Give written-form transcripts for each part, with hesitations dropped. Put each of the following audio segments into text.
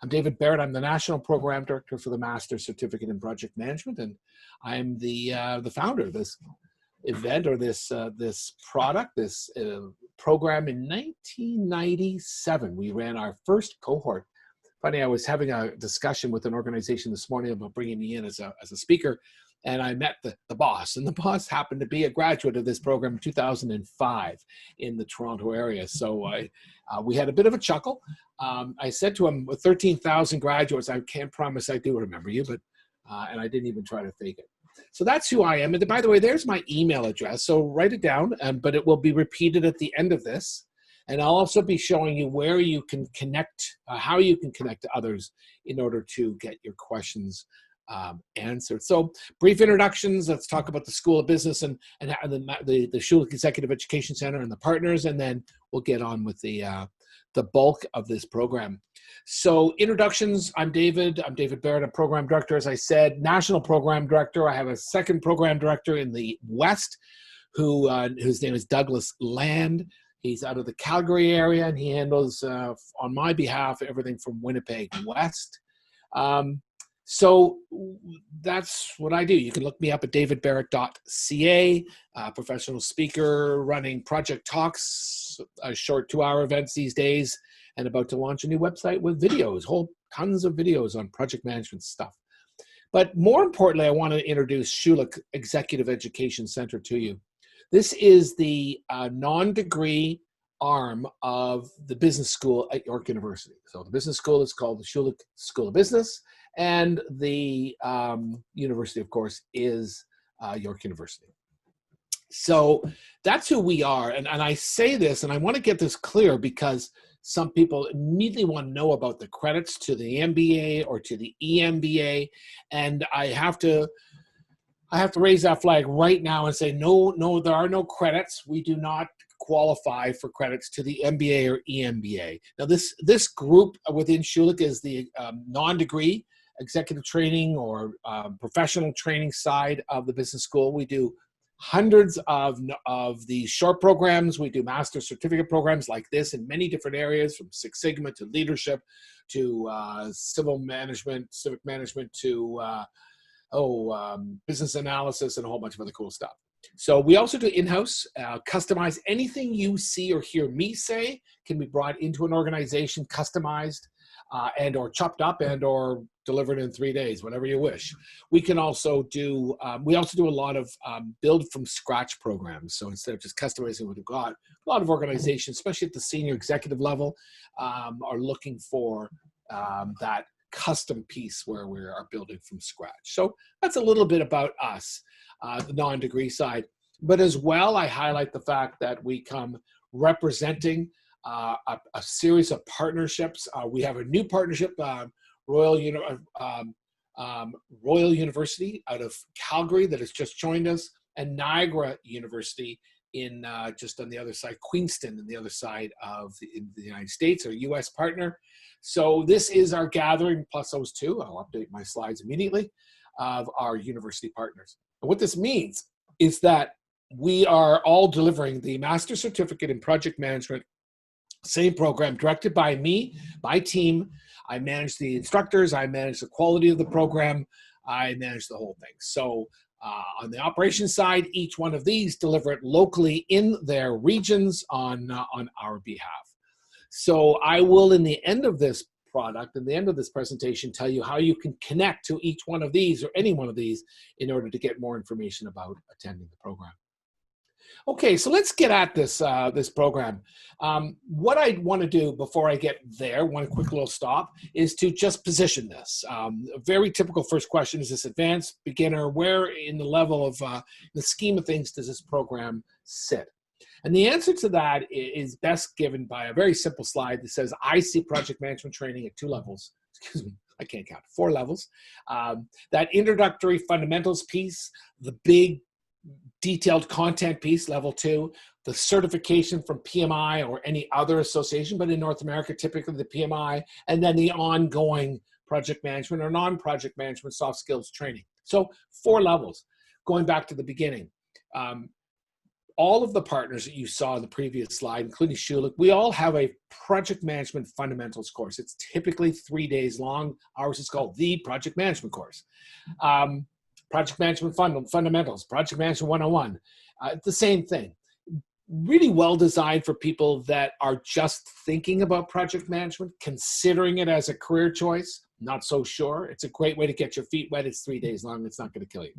I'm David Barrett. I'm the National Program Director for the Master's Certificate in Project Management, and I'm the founder of this event, or this product, this program. In 1997, we ran our first cohort. Funny, I was having a discussion with an organization this morning about bringing me in as a speaker, and I met the boss, and the boss happened to be a graduate of this program in 2005 in the Toronto area. So we had a bit of a chuckle. I said to him, with 13,000 graduates, I can't promise I do remember you, but and I didn't even try to fake it. So that's who I am. And by the way, there's my email address. So write it down, but it will be repeated at the end of this. And I'll also be showing you where you can connect, how you can connect to others in order to get your questions answered. So brief introductions. Let's talk about the School of Business and the Schulich Executive Education Center and the partners, and then we'll get on with the bulk of this program. So introductions, I'm David Barrett, a program director, as I said, national program director. I have a second program director in the West whose name is Douglas Land. He's out of the Calgary area, and he handles, on my behalf, everything from Winnipeg West. So that's what I do. You can look me up at davidbarrett.ca, professional speaker, running project talks, short 2-hour events these days, and about to launch a new website with videos, tons of videos on project management stuff. But more importantly, I want to introduce Schulich Executive Education Center to you. This is the non-degree arm of the business school at York University. So the business school is called the Schulich School of Business, and the university, of course, is York University. So that's who we are. And I say this, and I want to get this clear because some people immediately want to know about the credits to the MBA or to the EMBA. And I have to raise that flag right now and say, no, there are no credits. We do not qualify for credits to the MBA or EMBA. Now, this group within Schulich is the non-degree executive training or professional training side of the business school. We do hundreds of these short programs. We do master certificate programs like this in many different areas, from Six Sigma to leadership to civic management to business analysis, and a whole bunch of other cool stuff. So we also do in-house, customize. Anything you see or hear me say can be brought into an organization, customized, and or chopped up and or delivered in 3 days, whatever you wish. We can also do, a lot of build from scratch programs. So instead of just customizing what we've got, a lot of organizations, especially at the senior executive level, are looking for that custom piece where we are building from scratch. So that's a little bit about us, the non-degree side. But as well, I highlight the fact that we come representing a series of partnerships. We have a new partnership, Royal University out of Calgary that has just joined us, and Niagara University in just on the other side, Queenston, on the other side of the United States, our U.S. partner. So this is our gathering, plus those two, I'll update my slides immediately, of our university partners. And what this means is that we are all delivering the Master Certificate in Project Management, same program, directed by me, my team. I manage the instructors, I manage the quality of the program, I manage the whole thing. So on the operations side, each one of these deliver it locally in their regions on our behalf. So I will, in the end of this product, in the end of this presentation, tell you how you can connect to each one of these or any one of these in order to get more information about attending the program. Okay, so let's get at this program. What I want to do before I get there, one quick little stop, is to just position this. A very typical first question: is this advanced, beginner? Where in the level of the scheme of things does this program sit? And the answer to that is best given by a very simple slide that says, I see project management training at 2 levels. Excuse me, I can't count, 4 levels. That introductory fundamentals piece, the big detailed content piece, level 2, the certification from PMI or any other association, but in North America, typically the PMI, and then the ongoing project management or non-project management soft skills training. So 4 levels. Going back to the beginning. all of the partners that you saw in the previous slide, including Schulich, we all have a project management fundamentals course. It's typically 3 days long. Ours is called the project management course. Project management fundamentals, project management 101, the same thing. Really well designed for people that are just thinking about project management, considering it as a career choice, not so sure. It's a great way to get your feet wet. It's 3 days long. It's not going to kill you.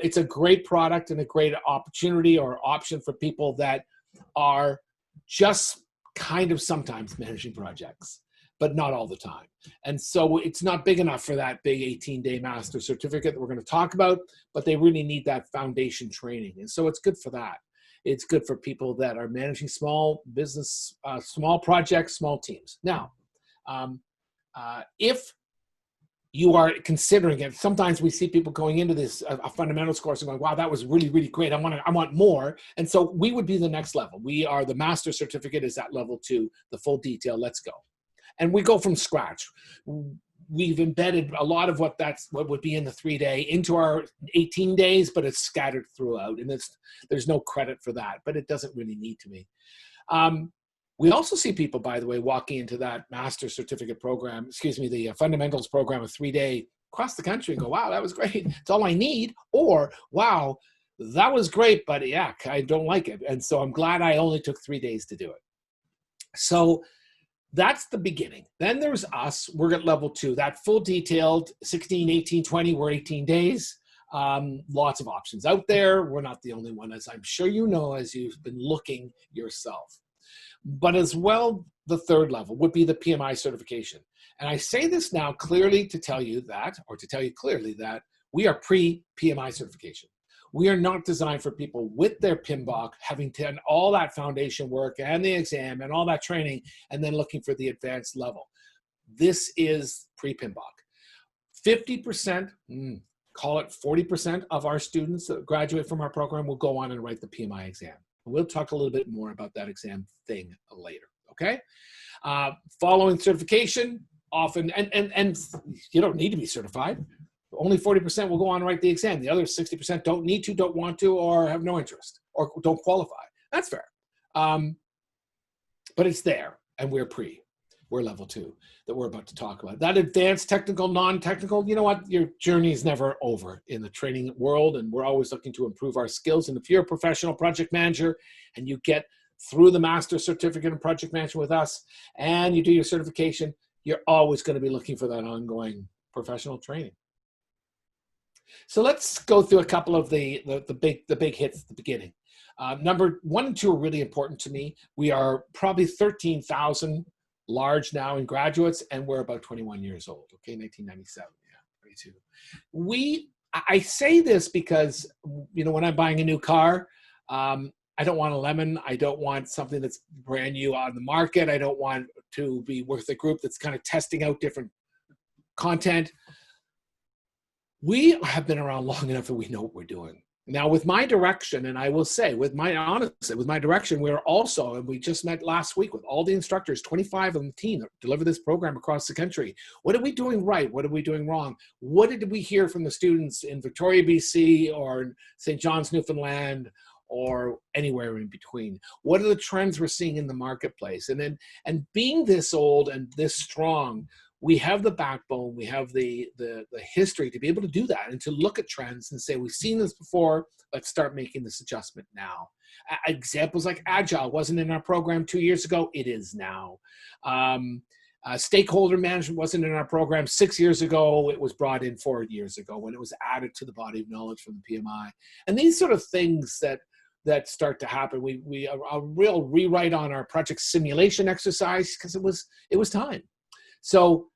It's a great product and a great opportunity or option for people that are just kind of sometimes managing projects, but not all the time. And so it's not big enough for that big 18-day master certificate that we're going to talk about, but they really need that foundation training. And so it's good for that. It's good for people that are managing small business, small projects, small teams. Now, if you are considering it, sometimes we see people going into this a fundamentals course and going, wow, that was really, really great. I want more. And so we would be the next level. We are the master certificate is at level 2, the full detail, let's go. And we go from scratch. We've embedded a lot of what would be in the 3-day into our 18 days, but it's scattered throughout. And there's no credit for that, but it doesn't really need to be. We also see people, by the way, walking into that master certificate program, the fundamentals program, a 3-day across the country and go, wow, that was great. It's all I need. Or, wow, that was great, but yeah, I don't like it. And so I'm glad I only took 3 days to do it. So that's the beginning. Then there's us. We're at level 2. That full detailed 16, 18, 20, we're 18 days. Lots of options out there. We're not the only one, as I'm sure you know, as you've been looking yourself. But as well, the 3rd level would be the PMI certification. And I say this now clearly to tell you that, or to tell you clearly that we are pre-PMI certification. We are not designed for people with their PMBOK having done all that foundation work and the exam and all that training and then looking for the advanced level. This is pre-PMBOK. 50%, call it 40% of our students that graduate from our program will go on and write the PMI exam. We'll talk a little bit more about that exam thing later, okay? Following certification, often, and you don't need to be certified. Only 40% will go on and write the exam. The other 60% don't need to, don't want to, or have no interest, or don't qualify. That's fair. But it's there, and we're level 2 that we're about to talk about. That advanced, technical, non-technical, you know what? Your journey is never over in the training world, and we're always looking to improve our skills. And if you're a professional project manager and you get through the master certificate in project management with us and you do your certification, you're always going to be looking for that ongoing professional training. So let's go through a couple of the big hits at the beginning. Number 1 and 2 are really important to me. We are probably 13,000 large now in graduates, and we're about 21 years old. Okay, 1997, yeah, 22. I say this because, you know, when I'm buying a new car, I don't want a lemon. I don't want something that's brand new on the market. I don't want to be with a group that's kind of testing out different content. We have been around long enough that we know what we're doing. Now, with my direction, and I will say, with my direction, we're also, and we just met last week with all the instructors, 25 on the team that deliver this program across the country. What are we doing right? What are we doing wrong? What did we hear from the students in Victoria, BC, or St. John's, Newfoundland, or anywhere in between? What are the trends we're seeing in the marketplace? And being this old and this strong, we have the backbone, we have the history to be able to do that and to look at trends and say, we've seen this before, let's start making this adjustment now. Examples like Agile wasn't in our program 2 years ago, it is now. Stakeholder management wasn't in our program 6 years ago, it was brought in 4 years ago when it was added to the body of knowledge from the PMI. And these sort of things that start to happen. We a real rewrite on our project simulation exercise because it was time. So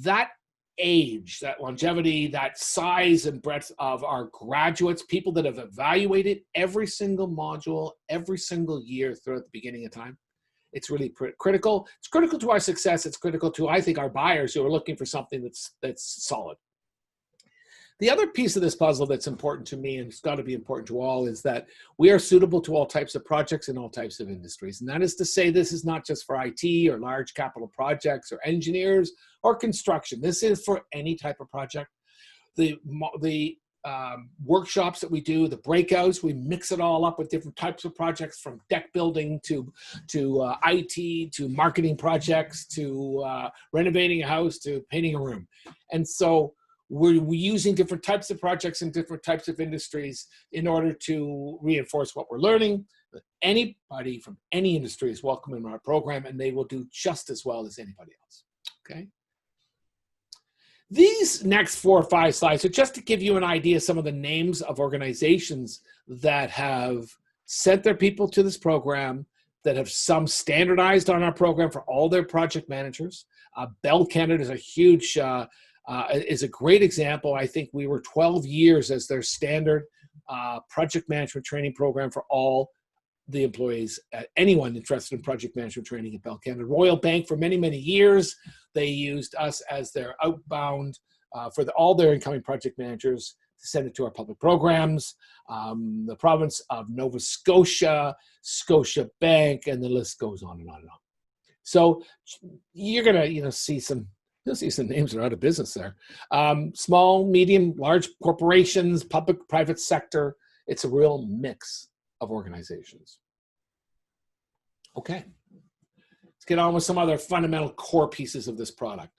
that age, that longevity, that size and breadth of our graduates, people that have evaluated every single module, every single year throughout the beginning of time, it's really critical. It's critical to our success. It's critical to, I think, our buyers who are looking for something that's solid. The other piece of this puzzle that's important to me, and it's got to be important to all, is that we are suitable to all types of projects in all types of industries. And that is to say, this is not just for IT or large capital projects or engineers or construction. This is for any type of project. The workshops that we do, the breakouts, we mix it all up with different types of projects, from deck building to IT, to marketing projects, to renovating a house, to painting a room. And so we're using different types of projects in different types of industries in order to reinforce what we're learning. Anybody from any industry is welcome in our program, and they will do just as well as anybody else. Okay. These next 4 or 5 slides are just to give you an idea of some of the names of organizations that have sent their people to this program, that have some standardized on our program for all their project managers. Bell Canada is a huge, is a great example. I think we were 12 years as their standard project management training program for all the employees, anyone interested in project management training at Bell Canada. Royal Bank, for many, many years, they used us as their outbound for all their incoming project managers to send it to our public programs. The province of Nova Scotia, Scotia Bank, and the list goes on and on and on. So you're gonna, see some, you'll see some names that are out of business there. Small, medium, large corporations, public, private sector. It's a real mix of organizations. Okay, let's get on with some other fundamental core pieces of this product.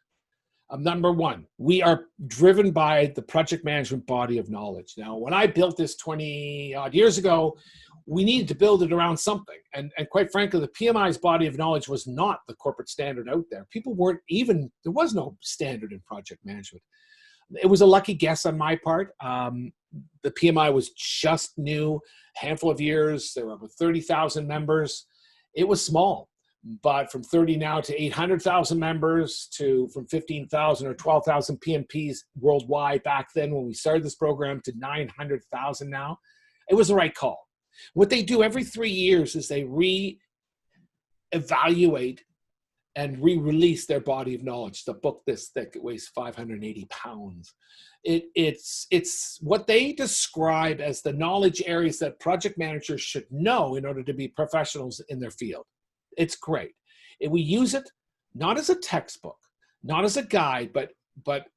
Number 1, we are driven by the project management body of knowledge. Now, when I built this 20 odd years ago, we needed to build it around something. And quite frankly, the PMI's body of knowledge was not the corporate standard out there. People weren't even, there was no standard in project management. It was a lucky guess on my part. The PMI was just new, handful of years. There were over 30,000 members. It was small, but from 30 now to 800,000 members, to from 15,000 or 12,000 PMPs worldwide back then when we started this program, to 900,000 now. It was the right call. What they do every 3 years is they re-evaluate and re-release their body of knowledge. The book this thick, it weighs 580 pounds. It's what they describe as the knowledge areas that project managers should know in order to be professionals in their field. It's great. We use it not as a textbook, not as a guide, but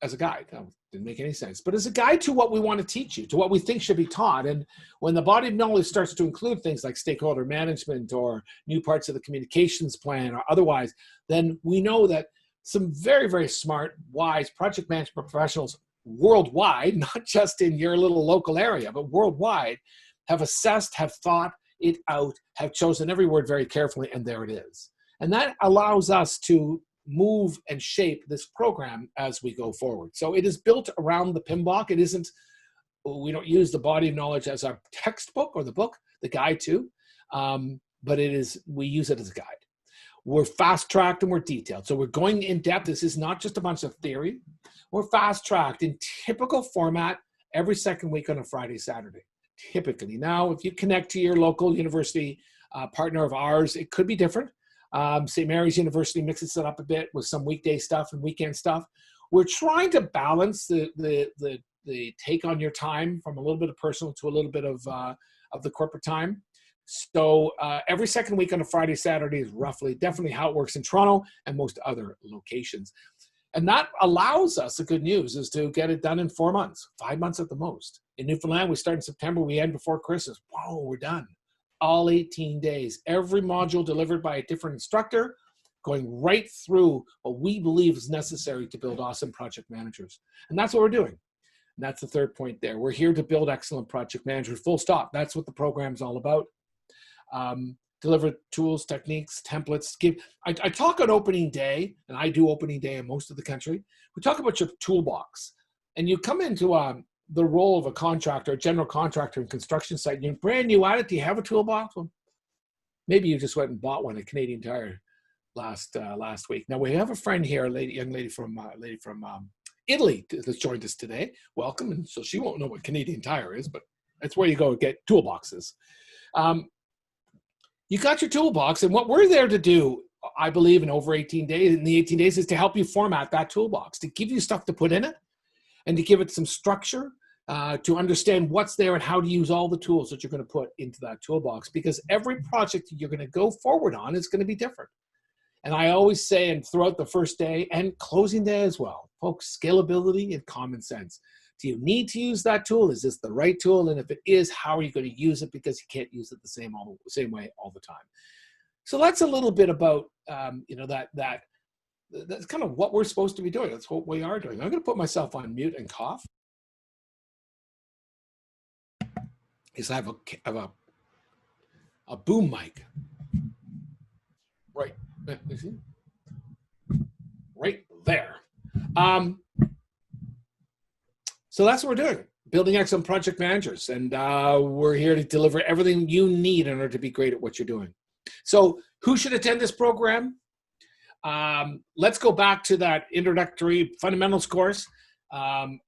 as a guide. Didn't make any sense, but as a guide to what we want to teach you, to what we think should be taught. And when the body of knowledge starts to include things like stakeholder management or new parts of the communications plan or otherwise, then we know that some very, very smart, wise project management professionals worldwide, not just in your little local area, but worldwide, have assessed, have thought it out, have chosen every word very carefully, and there it is. And that allows us to move and shape this program as we go forward. So it is built around the PMBOK. It isn't, we don't use the body of knowledge as our textbook or the book, the guide too, but it is, we use it as a guide. We're fast-tracked and we're detailed. So we're going in depth. This is not just a bunch of theory. We're fast-tracked in typical format every second week on a Friday, Saturday, typically. Now, if you connect to your local university partner of ours, it could be different. St. Mary's University mixes it up a bit with some weekday stuff and weekend stuff. We're trying to balance the take on your time from a little bit of personal to a little bit of the corporate time. So every second week on a Friday, Saturday is definitely how it works in Toronto and most other locations. And that allows us, the good news is to get it done in 4 months, 5 months at the most. In Newfoundland, we start in September, we end before Christmas. Whoa, we're done. All 18 days, every module delivered by a different instructor, going right through what we believe is necessary to build awesome project managers. And that's what we're doing. And that's the third point there. We're here to build excellent project managers, full stop. That's what the program's all about. Deliver tools, techniques, templates. I talk on opening day, and I do opening day in most of the country. We talk about your toolbox. And you come into the role of a contractor, a general contractor in construction site, and you're brand new at it. Do you have a toolbox? Well, maybe you just went and bought one at Canadian Tire last week. Now we have a friend here, young lady from Italy that's joined us today. Welcome. And so she won't know what Canadian Tire is, but that's where you go to get toolboxes. You got your toolbox, and what we're there to do, I believe, in the 18 days, is to help you format that toolbox, to give you stuff to put in it, and to give it some structure, to understand what's there and how to use all the tools that you're going to put into that toolbox, because every project you're going to go forward on is going to be different. And I always say, and throughout the first day and closing day as well, folks, scalability and common sense. Do you need to use that tool? Is this the right tool? And if it is, how are you going to use it? Because you can't use it the same way all the time. So that's a little bit about, that's kind of what we're supposed to be doing. That's what we are doing. I'm going to put myself on mute and cough. Because I have a boom mic. Right. You see? Right there. So that's what we're doing. Building excellent project managers. And we're here to deliver everything you need in order to be great at what you're doing. So who should attend this program? Let's go back to that introductory fundamentals course. I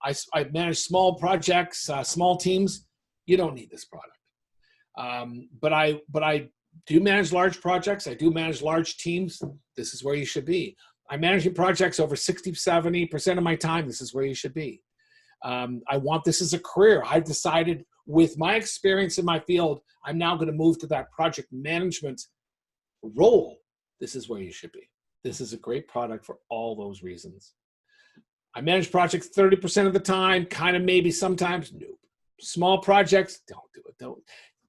manage small projects, small teams. You don't need this product. But I do manage large projects. I do manage large teams. This is where you should be. I'm managing projects over 60, 70% of my time. This is where you should be. I want this as a career. I've decided with my experience in my field, I'm now going to move to that project management role. This is where you should be. This is a great product for all those reasons. I manage projects 30% of the time, kind of maybe sometimes, nope. Small projects, don't do it.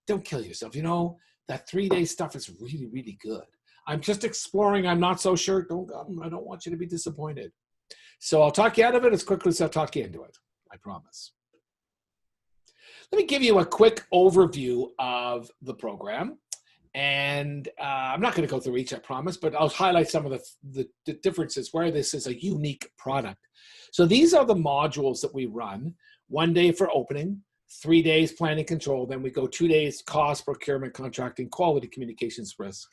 Don't kill yourself. You know, that 3-day stuff is really, really good. I'm just exploring. I'm not so sure. I don't want you to be disappointed. So I'll talk you out of it as quickly as I'll talk you into it. I promise. Let me give you a quick overview of the program. And I'm not going to go through each, I promise, but I'll highlight some of the differences where this is a unique product. So these are the modules that we run. 1 day for opening, 3 days planning control. Then we go 2 days cost, procurement, contracting, quality, communications, risk,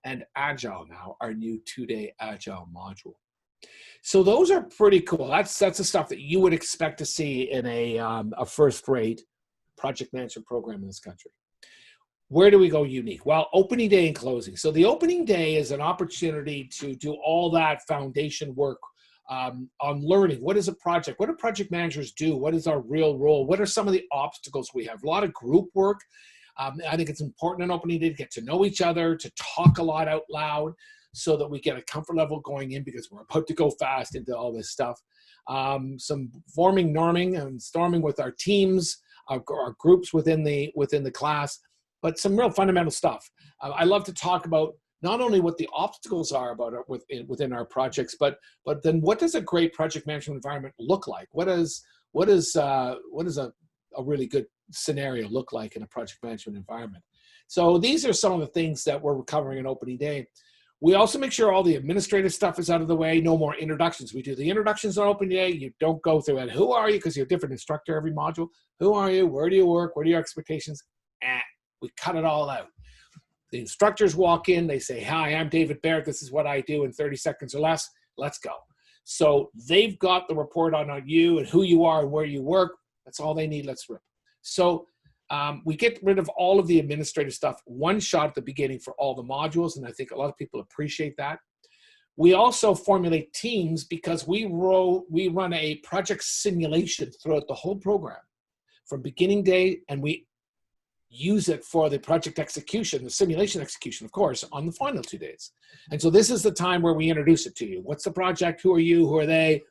and agile now, our new 2-day agile module. So those are pretty cool. That's the stuff that you would expect to see in a first-rate project management program in this country. Where do we go unique? Well, opening day and closing. So the opening day is an opportunity to do all that foundation work on learning. What is a project? What do project managers do? What is our real role? What are some of the obstacles we have? A lot of group work. I think it's important on opening day to get to know each other, to talk a lot out loud so that we get a comfort level going in because we're about to go fast into all this stuff. Some forming, norming, and storming with our teams, our groups within the class. But some real fundamental stuff. I love to talk about not only what the obstacles are about within our projects, but then what does a great project management environment look like? What does a really good scenario look like in a project management environment? So these are some of the things that we're covering in opening day. We also make sure all the administrative stuff is out of the way. No more introductions. We do the introductions on opening day. You don't go through it. Who are you? Because you're a different instructor every module. Who are you? Where do you work? What are your expectations? We cut it all out. The instructors walk in, they say, hi, I'm David Barrett. This is what I do in 30 seconds or less. Let's go. So they've got the report on you and who you are and where you work. That's all they need. Let's rip. So we get rid of all of the administrative stuff, one shot at the beginning for all the modules. And I think a lot of people appreciate that. We also formulate teams because we run a project simulation throughout the whole program from beginning day, and we use it for the project execution, the simulation execution, of course, on the final 2 days. And so this is the time where we introduce it to you. What's the project? Who are you? Who are they?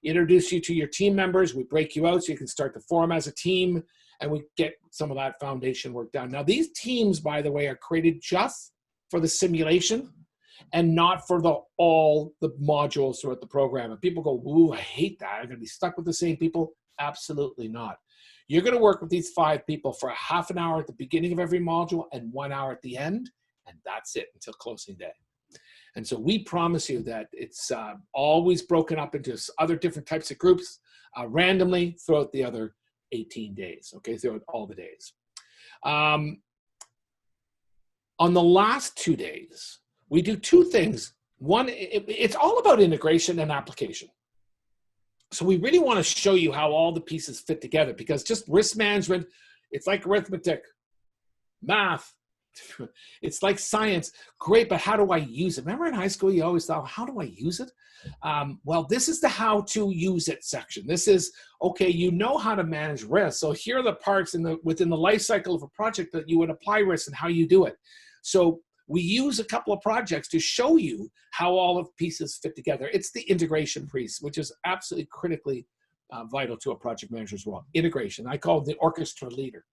Introduce you to your team members. We break you out so you can start to form as a team, and we get some of that foundation work done. Now, these teams, by the way, are created just for the simulation and not for all the modules throughout the program. And people go, ooh, I hate that. I'm going to be stuck with the same people. Absolutely not. You're going to work with these 5 people for a half an hour at the beginning of every module and 1 hour at the end, and that's it until closing day. And so we promise you that it's always broken up into other different types of groups randomly throughout the other 18 days, okay, throughout all the days. On the last 2 days, we do 2 things. One, it's all about integration and application. So we really want to show you how all the pieces fit together, because just risk management, it's like arithmetic, math, it's like science. Great, but how do I use it? Remember in high school, you always thought, how do I use it? Well, this is the how to use it section. This is, okay, you know how to manage risk. So here are the parts within the life cycle of a project that you would apply risk and how you do it. So we use a couple of projects to show you how all of the pieces fit together. It's the integration piece, which is absolutely critically vital to a project manager's role. Integration. I call it the orchestra leader.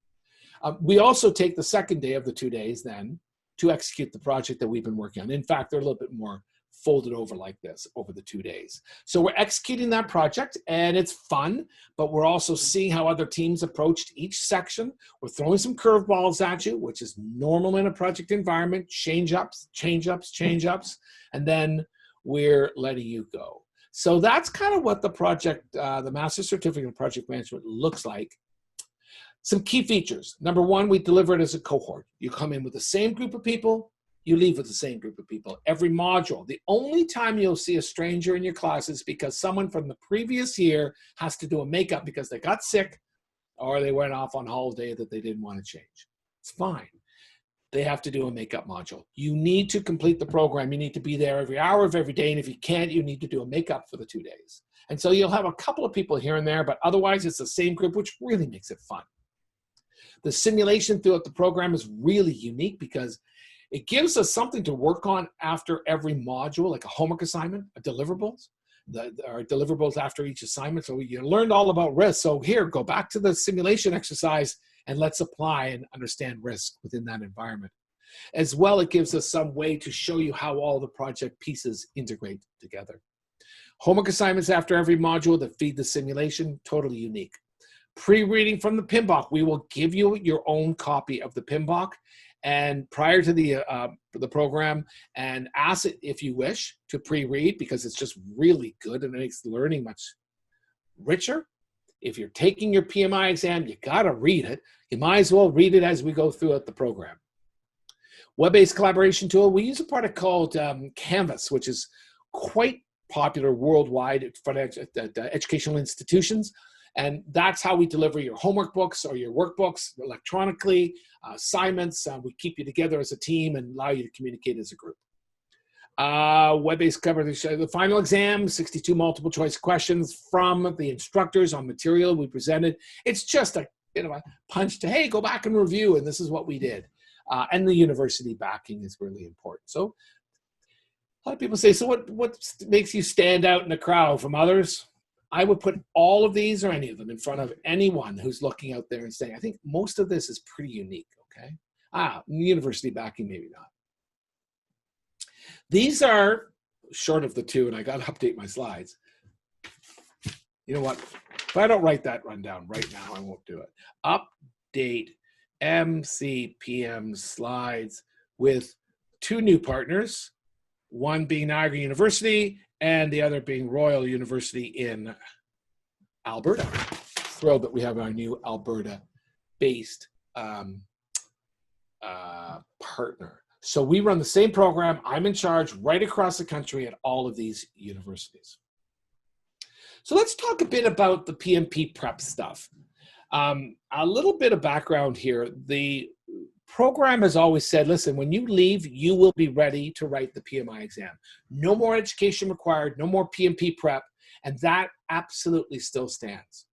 We also take the second day of the 2 days then to execute the project that we've been working on. In fact, they're a little bit more folded over like this over the 2 days. So we're executing that project and it's fun, but we're also seeing how other teams approached each section. We're throwing some curveballs at you, which is normal in a project environment, change-ups, and then we're letting you go. So that's kind of what the project, the Master Certificate in Project Management looks like. Some key features. Number one, we deliver it as a cohort. You come in with the same group of people, you leave with the same group of people. Every module. The only time you'll see a stranger in your class is because someone from the previous year has to do a makeup because they got sick or they went off on holiday that they didn't want to change. It's fine. They have to do a makeup module. You need to complete the program. You need to be there every hour of every day. And if you can't, you need to do a makeup for the 2 days. And so you'll have a couple of people here and there, but otherwise it's the same group, which really makes it fun. The simulation throughout the program is really unique because it gives us something to work on after every module, like a homework assignment, a deliverables, our deliverables after each assignment. So you learned all about risk. So here, go back to the simulation exercise and let's apply and understand risk within that environment. As well, it gives us some way to show you how all the project pieces integrate together. Homework assignments after every module that feed the simulation, totally unique. Pre-reading from the PMBOK, we will give you your own copy of the PMBOK and prior to the program, and ask it if you wish to pre-read because it's just really good and it makes learning much richer. If you're taking your PMI exam, you gotta read it. You might as well read it as we go throughout the program. Web-based collaboration tool, we use a product called Canvas, which is quite popular worldwide at educational institutions. And that's how we deliver your homework books or your workbooks electronically, assignments. We keep you together as a team and allow you to communicate as a group. Web-based coverage, the final exam, 62 multiple choice questions from the instructors on material we presented. It's just a a punch to, hey, go back and review, and this is what we did. And the university backing is really important. So a lot of people say, so what makes you stand out in the crowd from others? I would put all of these or any of them in front of anyone who's looking out there and saying, I think most of this is pretty unique, okay? University backing, maybe not. These are short of the two, and I got to update my slides. You know what? If I don't write that rundown right now, I won't do it. Update MCPM slides with two new partners, one being Niagara University and the other being Royal University in Alberta. Thrilled that we have our new Alberta-based partner. So we run the same program. I'm in charge right across the country at all of these universities. So let's talk a bit about the PMP Prep stuff. A little bit of background here. The program has always said, listen, when you leave, you will be ready to write the PMI exam. No more education required, no more PMP Prep, and that absolutely still stands.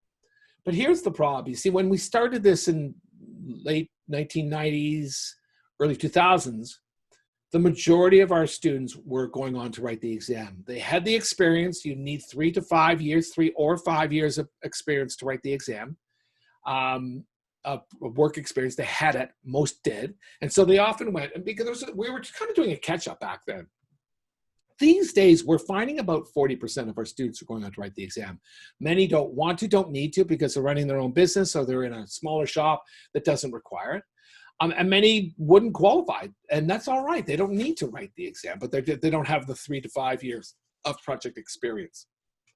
But here's the problem. You see, when we started this in late 1990s, early 2000s, the majority of our students were going on to write the exam. They had the experience. You need 3 to 5 years, 3 or 5 years of experience to write the exam. Work experience, they had it, most did. And so they often went, and because we were kind of doing a catch-up back then. These days, we're finding about 40% of our students are going on to write the exam. Many don't want to, don't need to, because they're running their own business or they're in a smaller shop that doesn't require it. And many wouldn't qualify, and that's all right. They don't need to write the exam, but they don't have the 3 to 5 years of project experience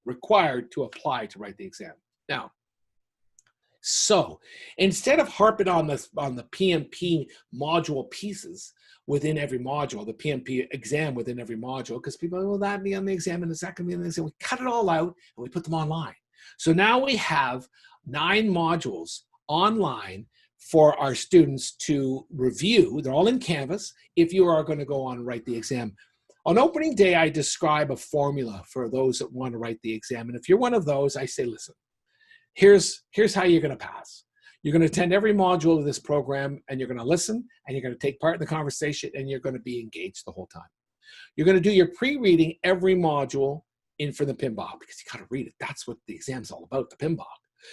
required to apply to write the exam. Now, so instead of harping on the PMP module pieces within every module, the PMP exam within every module, because people, will that be on the exam and is that going to be on the exam? We cut it all out and we put them online. So now we have 9 modules online for our students to review. They're all in Canvas if you are going to go on and write the exam. On opening day, I describe a formula for those that want to write the exam. And if you're one of those, I say, listen, here's how you're going to pass. You're going to attend every module of this program, and you're going to listen, and you're going to take part in the conversation, and you're going to be engaged the whole time. You're going to do your pre-reading every module in for the PMBOK because you got to read it. That's what the exam's all about, the PMBOK.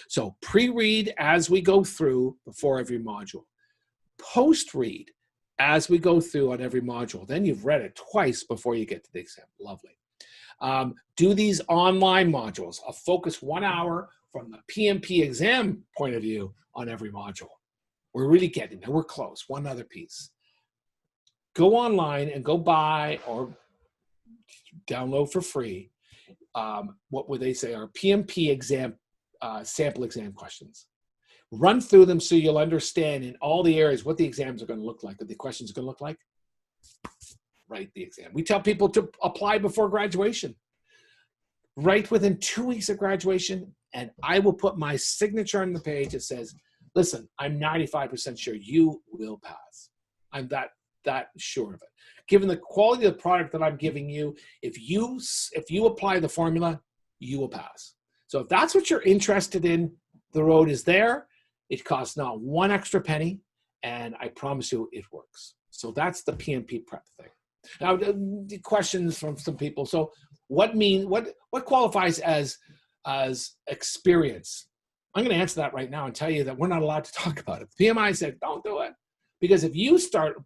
So pre-read as we go through before every module. Post-read as we go through on every module. Then you've read it twice before you get to the exam. Lovely. Do these online modules. I'll focus 1 hour from the PMP exam point of view on every module. We're really getting there. We're close. One other piece. Go online and go buy or download for free. What would they say are PMP exam, sample exam questions. Run through them so you'll understand in all the areas what the exams are going to look like, what the questions are going to look like. Write the exam. We tell people to apply before graduation. Write within 2 weeks of graduation, and I will put my signature on the page that says, listen, I'm 95% sure you will pass. I'm that sure of it. Given the quality of the product that I'm giving you, if you apply the formula, you will pass. So if that's what you're interested in, the road is there. It costs not one extra penny, and I promise you it works. So that's the PMP Prep thing. Now, the questions from some people. So what qualifies as experience? I'm going to answer that right now and tell you that we're not allowed to talk about it. The PMI said, don't do it. Because if you start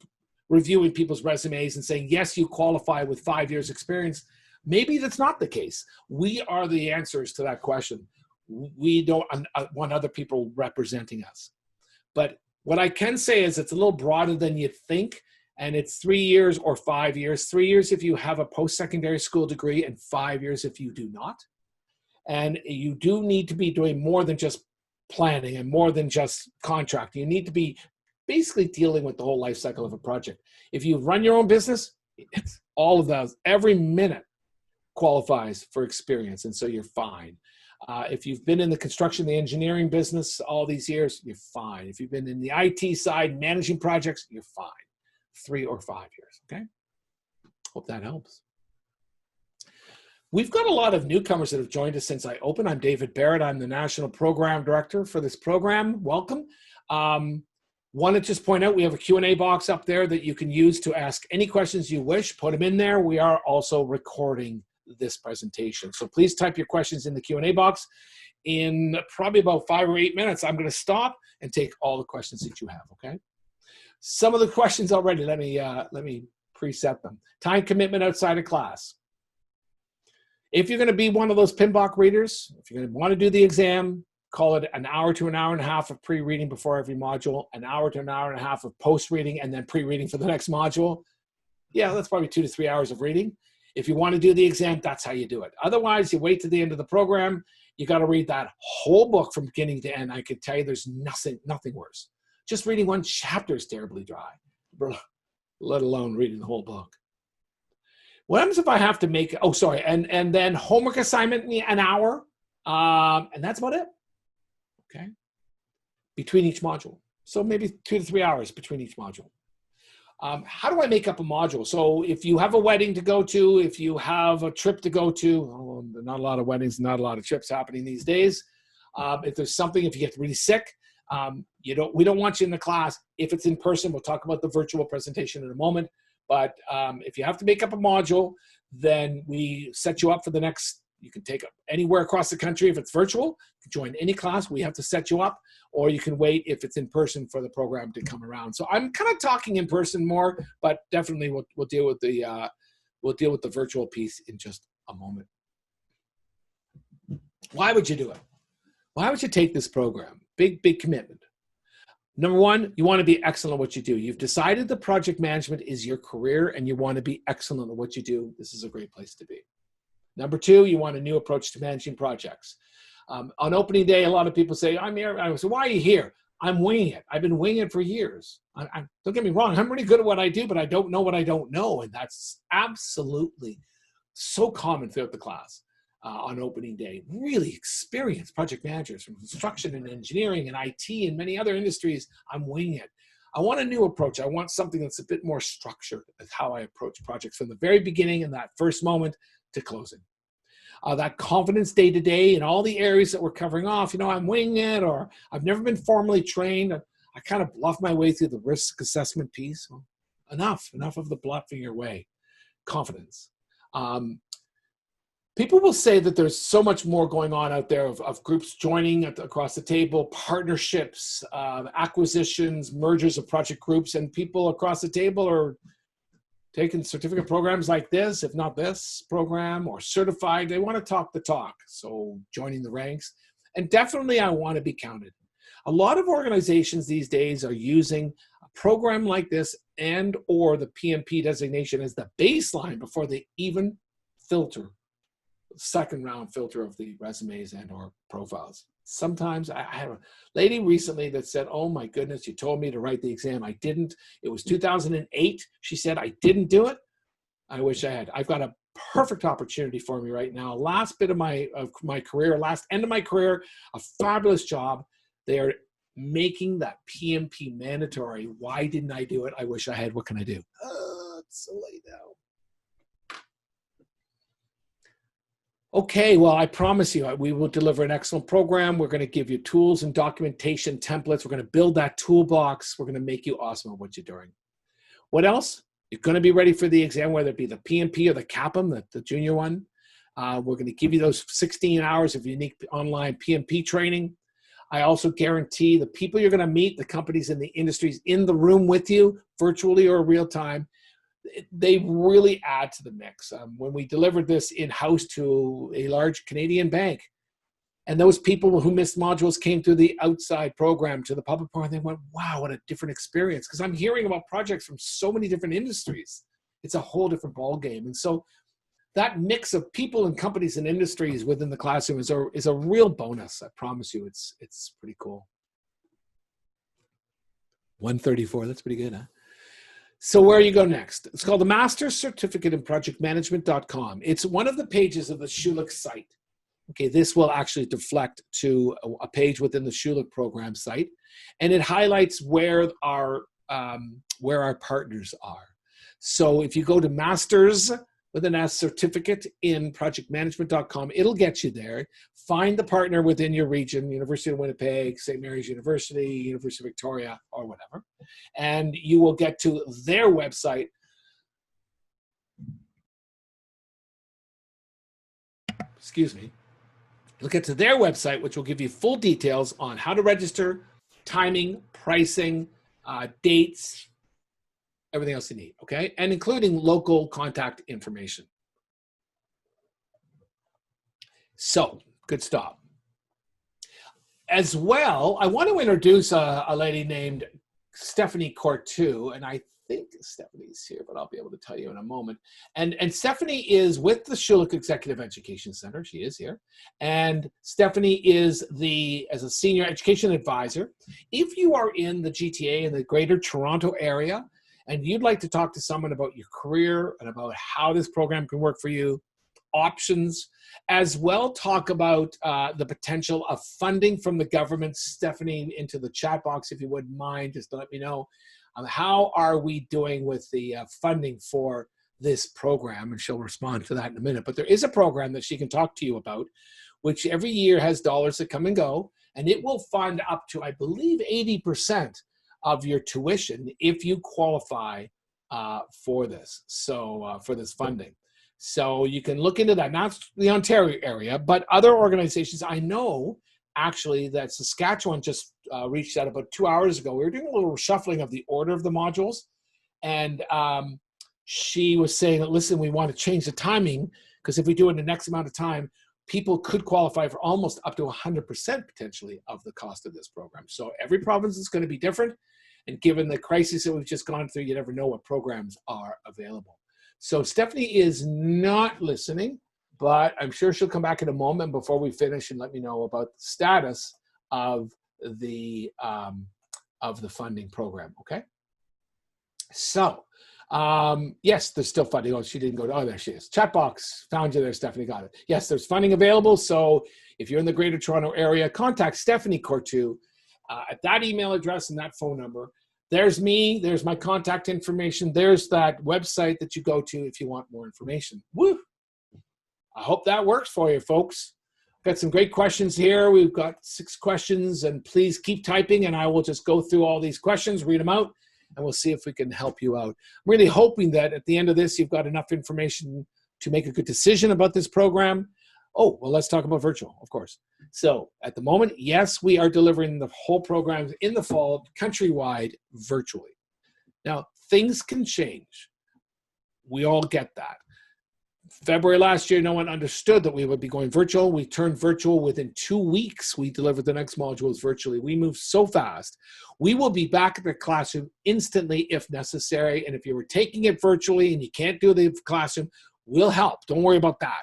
reviewing people's resumes and saying, yes, you qualify with 5 years experience, maybe that's not the case. We are the answers to that question. We don't want other people representing us. But what I can say is it's a little broader than you think, and it's 3 years or 5 years. 3 years if you have a post-secondary school degree, and 5 years if you do not. And you do need to be doing more than just planning and more than just contracting. You need to be basically dealing with the whole life cycle of a project. If you run your own business, it's all of those. Every minute qualifies for experience, and so you're fine. If you've been in the construction, the engineering business all these years, you're fine. If you've been in the IT side, managing projects, you're fine. 3 or 5 years, okay? Hope that helps. We've got a lot of newcomers that have joined us since I opened. I'm David Barrett. I'm the National Program Director for this program. Welcome. Want to just point out we have a Q&A box up there that you can use to ask any questions you wish. Put them in there. We are also recording this presentation. So please type your questions in the Q&A box. In probably about 5 or 8 minutes, I'm going to stop and take all the questions that you have, okay? Some of the questions already, let me preset them. Time commitment outside of class. If you're going to be one of those PMBOK readers, if you're going to want to do the exam, call it an hour to an hour and a half of pre-reading before every module, an hour to an hour and a half of post-reading, and then pre-reading for the next module. Yeah, that's probably 2 to 3 hours of reading. If you want to do the exam, that's how you do it. Otherwise, you wait to the end of the program. You got to read that whole book from beginning to end. I can tell you there's nothing worse. Just reading one chapter is terribly dry, let alone reading the whole book. What happens if I have to make, and then homework assignment an hour, and that's about it, okay? Between each module. So maybe 2 to 3 hours between each module. How do I make up a module? So if you have a wedding to go to, if you have a trip to go to, not a lot of weddings, not a lot of trips happening these days. If there's something, if you get really sick, we don't want you in the class. If it's in person, we'll talk about the virtual presentation in a moment. But if you have to make up a module, then we set you up for the next, you can take it anywhere across the country. If it's virtual, you can join any class. We have to set you up, or you can wait if it's in person for the program to come around. So I'm kind of talking in person more, but definitely we'll deal with the virtual piece in just a moment. Why would you do it? Why would you take this program? Big commitment. Number one, you want to be excellent at what you do. You've decided that project management is your career and you want to be excellent at what you do. This is a great place to be. Number two, you want a new approach to managing projects. On opening day, a lot of people say, I'm here. I say, why are you here? I'm winging it. I've been winging it for years. Don't get me wrong. I'm really good at what I do, but I don't know what I don't know. And that's absolutely so common throughout the class. On opening day, really experienced project managers from construction and engineering and IT and many other industries. I'm winging it. I want a new approach. I want something that's a bit more structured as how I approach projects from the very beginning and that first moment to closing. That confidence day to day in all the areas that we're covering off, I'm winging it, or I've never been formally trained. I kind of bluff my way through the risk assessment piece. Well, enough of the bluffing your way. Confidence. People will say that there's so much more going on out there of groups joining across the table, partnerships, acquisitions, mergers of project groups, and people across the table are taking certificate programs like this, if not this program, or certified. They want to talk the talk, so joining the ranks. And definitely I want to be counted. A lot of organizations these days are using a program like this and or the PMP designation as the baseline before they even filter, second round filter of the resumes and or profiles. Sometimes I had a lady recently that said, oh my goodness, you told me to write the exam. I didn't. It was 2008. She said, I didn't do it. I wish I had. I've got a perfect opportunity for me right now. Last bit of my career, last end of my career, a fabulous job. They are making that PMP mandatory. Why didn't I do it? I wish I had. What can I do? It's so late now. Okay, well, I promise you, we will deliver an excellent program. We're going to give you tools and documentation templates. We're going to build that toolbox. We're going to make you awesome at what you're doing. What else? You're going to be ready for the exam, whether it be the PMP or the CAPM, the junior one. We're going to give you those 16 hours of unique online PMP training. I also guarantee the people you're going to meet, the companies and the industries in the room with you, virtually or real time, they really add to the mix. When we delivered this in-house to a large Canadian bank, and those people who missed modules came through the outside program to the public program, they went, wow, what a different experience. Because I'm hearing about projects from so many different industries. It's a whole different ballgame. And so that mix of people and companies and industries within the classroom is a real bonus. I promise you, it's pretty cool. 134, that's pretty good, huh? So where you go next? It's called the Master's Certificate in Project Management.com. It's one of the pages of the Schulich site. Okay, this will actually deflect to a page within the Schulich program site, and it highlights where our partners are. So if you go to Masters with an S certificate in projectmanagement.com, it'll get you there. Find the partner within your region, University of Winnipeg, St. Mary's University, University of Victoria, or whatever. And you will get to their website. Excuse me. You'll get to their website, which will give you full details on how to register, timing, pricing, dates, everything else you need, okay? And including local contact information. So, good stop. As well, I want to introduce a lady named Stephanie Cortu, and I think Stephanie's here, but I'll be able to tell you in a moment. And Stephanie is with the Schulich Executive Education Center. She is here. And Stephanie is as a senior education advisor. If you are in the GTA in the Greater Toronto area, and you'd like to talk to someone about your career and about how this program can work for you, options, as well talk about the potential of funding from the government. Stephanie, into the chat box, if you wouldn't mind, just to let me know. How are we doing with the funding for this program? And she'll respond to that in a minute. But there is a program that she can talk to you about, which every year has dollars that come and go, and it will fund up to, I believe, 80% of your tuition if you qualify for this. So for this funding. So you can look into that, not the Ontario area, but other organizations. I know actually that Saskatchewan just reached out about 2 hours ago. We were doing a little shuffling of the order of the modules, and she was saying, listen, we want to change the timing, because if we do it in the next amount of time, people could qualify for almost up to 100% potentially of the cost of this program. So every province is going to be different. And given the crisis that we've just gone through, you never know what programs are available. So Stephanie is not listening, but I'm sure she'll come back in a moment before we finish and let me know about the status of the funding program, okay? So, yes, there's still funding. Oh, she didn't go to, oh, there she is. Chat box, found you there, Stephanie, got it. Yes, there's funding available. So if you're in the Greater Toronto area, contact Stephanie Cortu at that email address and that phone number. There's me, there's my contact information, there's that website that you go to if you want more information. Woo! I hope that works for you, folks. Got some great questions here. We've got 6 questions, and please keep typing, and I will just go through all these questions, read them out, and we'll see if we can help you out. I'm really hoping that at the end of this, you've got enough information to make a good decision about this program. Oh, well, let's talk about virtual, of course. So at the moment, yes, we are delivering the whole program in the fall, countrywide, virtually. Now, things can change. We all get that. February last year, no one understood that we would be going virtual. We turned virtual within 2 weeks. We delivered the next modules virtually. We moved so fast. We will be back at the classroom instantly if necessary. And if you were taking it virtually and you can't do the classroom, we'll help. Don't worry about that.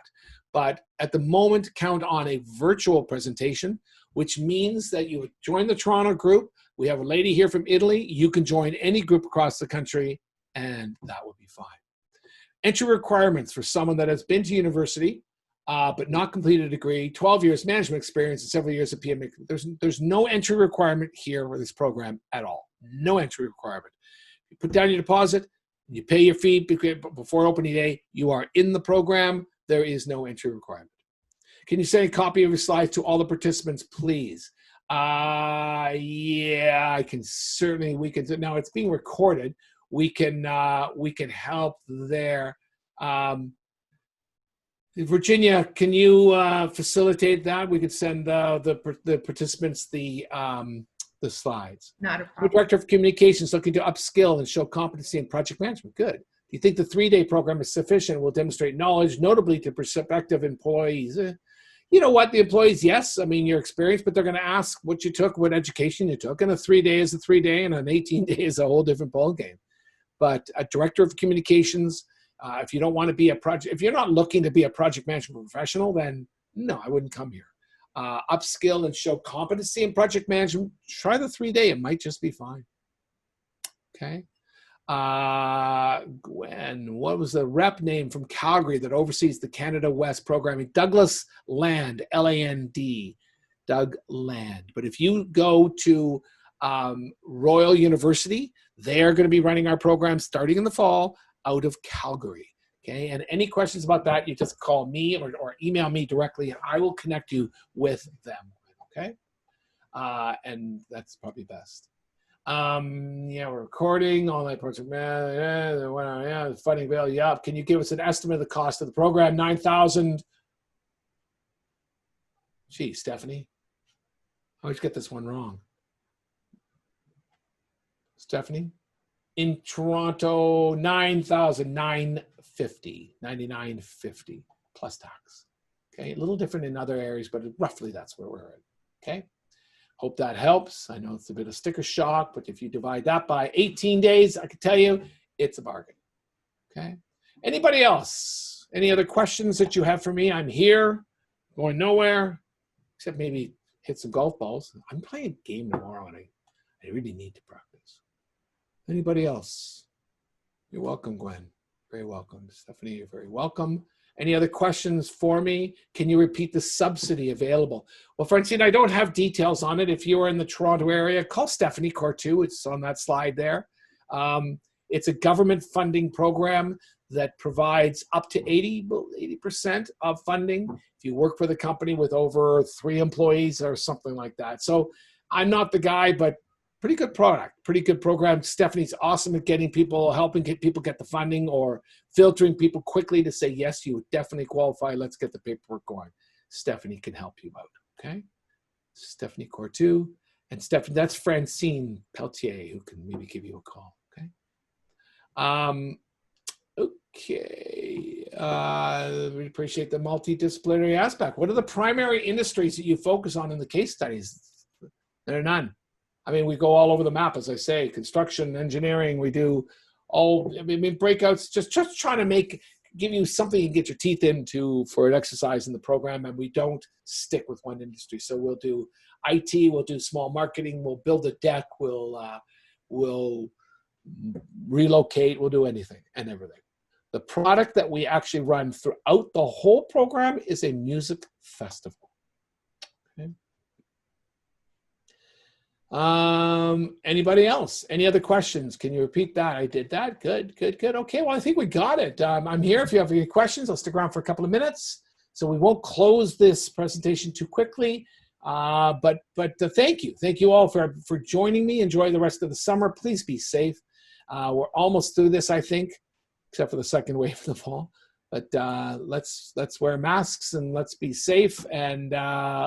But at the moment, count on a virtual presentation, which means that you would join the Toronto group. We have a lady here from Italy. You can join any group across the country, and that would be fine. Entry requirements for someone that has been to university but not completed a degree, 12 years management experience, and several years of PMBOK. There's no entry requirement here for this program at all. No entry requirement. You put down your deposit, you pay your fee before opening day, you are in the program. There is no entry requirement. Can you send a copy of your slides to all the participants, please? Yeah, I can certainly. We can. Now it's being recorded. We can help there. Virginia, can you facilitate that? We could send the participants the slides. Not a problem. Director of Communications looking to upskill and show competency in project management. Good. Do you think the 3-day program is sufficient and will demonstrate knowledge, notably to prospective employees? You know what, the employees, yes, I mean, your experience, but they're going to ask what you took, what education you took, and a 3-day is a 3-day, and an 18-day is a whole different ballgame. But a Director of Communications, if you don't want to be if you're not looking to be a project management professional, then no, I wouldn't come here. Upskill and show competency in project management, try the 3-day, it might just be fine. Okay. Gwen, what was the rep name from Calgary that oversees the Canada West programming? Douglas Land, L-A-N-D, Doug Land. But if you go to Royal University, they're going to be running our program starting in the fall out of Calgary. Okay, and any questions about that, you just call me or email me directly, and I will connect you with them. Okay, and that's probably best. Yeah, we're recording all that project man. Funding bill. Yeah. Can you give us an estimate of the cost of the program? $9,000. Gee, Stephanie, I always get this one wrong. Stephanie, in Toronto, $9,950, $99.50 plus tax. Okay, a little different in other areas, but roughly that's where we're at. Okay. Hope that helps. I know it's a bit of sticker shock, but if you divide that by 18 days, I can tell you it's a bargain. Okay. Anybody else? Any other questions that you have for me? I'm here, going nowhere, except maybe hit some golf balls. I'm playing a game tomorrow, and I really need to practice. Anybody else? You're welcome, Gwen. Very welcome. Stephanie, you're very welcome. Any other questions for me? Can you repeat the subsidy available? Well, Francine, I don't have details on it. If you are in the Toronto area, call Stephanie Cortu. It's on that slide there. It's a government funding program that provides up to 80% of funding if you work for the company with over 3 employees or something like that. So I'm not the guy, but pretty good product, pretty good program. Stephanie's awesome at getting people, helping people get the funding or filtering people quickly to say, yes, you would definitely qualify. Let's get the paperwork going. Stephanie can help you out, okay? Stephanie Cortu. And Stephanie, that's Francine Pelletier who can maybe give you a call, okay? We appreciate the multidisciplinary aspect. What are the primary industries that you focus on in the case studies? There are none. I mean, we go all over the map, as I say, construction, engineering, we do all, I mean, breakouts, just trying to give you something you can get your teeth into for an exercise in the program, and we don't stick with one industry. So we'll do IT, we'll do small marketing, we'll build a deck, we'll relocate, we'll do anything and everything. The product that we actually run throughout the whole program is a music festival. Okay. Anybody else? Any other questions? Can you repeat that? I did that. Good. Okay, well, I think we got it. I'm here if you have any questions. I'll stick around for a couple of minutes. So we won't close this presentation too quickly. But thank you. Thank you all for joining me. Enjoy the rest of the summer. Please be safe. We're almost through this, I think, except for the second wave of the fall. But let's wear masks and let's be safe and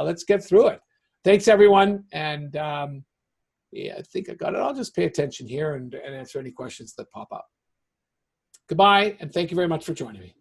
let's get through it. Thanks, everyone. And yeah, I think I got it. I'll just pay attention here and answer any questions that pop up. Goodbye, and thank you very much for joining me.